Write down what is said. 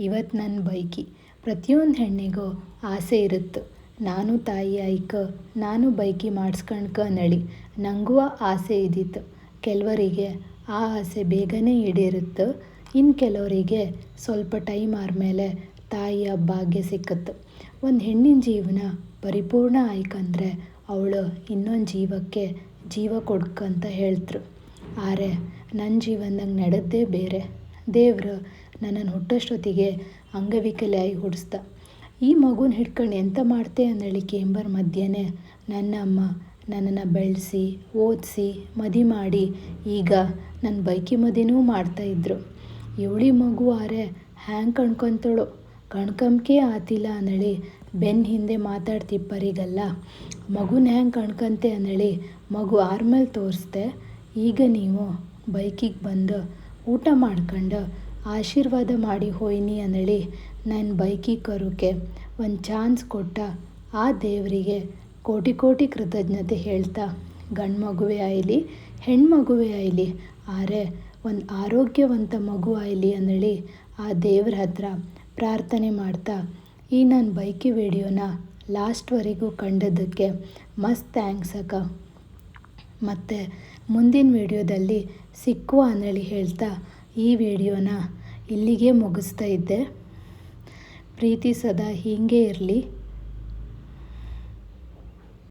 ಇವತ್ತು ನನ್ನ ಬೈಕಿ ಪ್ರತಿಯೊಂದು ಹೆಣ್ಣಿಗೂ ಆಸೆ ಇರುತ್ತೆ. ನಾನು ತಾಯಿ ಆಯ್ಕ ನಾನು ಬೈಕಿ ಮಾಡಿಸ್ಕಣ್ಕ ನಳಿ ನನಗೂ ಆಸೆ ಇದ್ದಿತ್ತು. ಕೆಲವರಿಗೆ ಆ ಆಸೆ ಬೇಗನೆ ಈಡೇರುತ್ತೆ. ಇನ್ನು ಕೆಲವರಿಗೆ ಸ್ವಲ್ಪ ಟೈಮ್ ಆದಮೇಲೆ ತಾಯಿಯ ಭಾಗ್ಯ ಸಿಕ್ಕತ್ತು. ಒಂದು ಹೆಣ್ಣಿನ ಜೀವನ ಪರಿಪೂರ್ಣ ಆಯ್ಕಂದ್ರೆ ಅವಳು ಇನ್ನೊಂದು ಜೀವಕ್ಕೆ ಜೀವ ಕೊಡ್ಕಂತ ಹೇಳ್ತರು. ಆದರೆ ನನ್ನ ಜೀವನದಾಗ ನಡೆದೇ ಬೇರೆ. ದೇವರು ನನ್ನನ್ನು ಹುಟ್ಟೋಷ್ಟೊತ್ತಿಗೆ ಅಂಗವಿಕಲೆಯಾಗಿ ಹುಟ್ಟಿಸ್ದ. ಈ ಮಗುನ ಹಿಡ್ಕೊಂಡು ಎಂತ ಮಾಡ್ತೆ ಅಂದೇಳಿ ಕೇಂಬರ್ ಮಧ್ಯೆನೇ ನನ್ನ ಅಮ್ಮ ನನ್ನನ್ನು ಬೆಳೆಸಿ ಓದಿಸಿ ಮದುವೆ ಮಾಡಿ ಈಗ ನನ್ನ ಬೈಕಿ ಮದುವೆನೂ ಮಾಡ್ತಾಯಿದ್ರು. ಇವಳಿ ಮಗು ಆರೆ ಹ್ಯಾಂಗೆ ಕಣ್ಕೊತಳೋ ಕಣ್ಕಂಬಕೆ ಆತಿಲ್ಲ ಅಂದೇಳಿ ಬೆನ್ನ ಹಿಂದೆ ಮಾತಾಡ್ತಿಪ್ಪರಿಗಲ್ಲ ಮಗುನ ಹ್ಯಾಂಗೆ ಕಣ್ಕಂತೆ ಅಂದೇಳಿ ಮಗು ಆರ್ಮೇಲೆ ತೋರಿಸ್ದೆ. ಈಗ ನೀವು ಬೈಕಿಗೆ ಬಂದು ಊಟ ಮಾಡ್ಕೊಂಡು ಆಶೀರ್ವಾದ ಮಾಡಿ ಹೋಯ್ನಿ ಅಂದೇಳಿ ನನ್ನ ಬೈಕಿಗೆ ಕರೋಕ್ಕೆ ಒಂದು ಚಾನ್ಸ್ ಕೊಟ್ಟ ಆ ದೇವರಿಗೆ ಕೋಟಿ ಕೋಟಿ ಕೃತಜ್ಞತೆ ಹೇಳ್ತಾ, ಗಂಡು ಮಗುವೇ ಆಯ್ಲಿ ಹೆಣ್ಮಗುವೇ ಆಯ್ಲಿ ಆದರೆ ಒಂದು ಆರೋಗ್ಯವಂತ ಮಗು ಆಯ್ಲಿ ಅಂದೇಳಿ ಆ ದೇವ್ರ ಹತ್ರ ಪ್ರಾರ್ಥನೆ ಮಾಡ್ತಾ ಈ ನನ್ನ ಬೈಕಿ ವಿಡಿಯೋನ ಲಾಸ್ಟ್ವರೆಗೂ ಕಂಡದ್ದಕ್ಕೆ ಮಸ್ತ್ ಥ್ಯಾಂಕ್ಸ್ ಅಕ್ಕ. ಮತ್ತು ಮುಂದಿನ ವಿಡಿಯೋದಲ್ಲಿ ಸಿಕ್ಕುವ ಅಂದೇಳಿ ಹೇಳ್ತಾ ಈ ವಿಡಿಯೋನ ಇಲ್ಲಿಗೆ ಮುಗಿಸ್ತಾ ಇದ್ದೆ. ಪ್ರೀತಿ ಸದಾ ಹೀಗೆ ಇರಲಿ.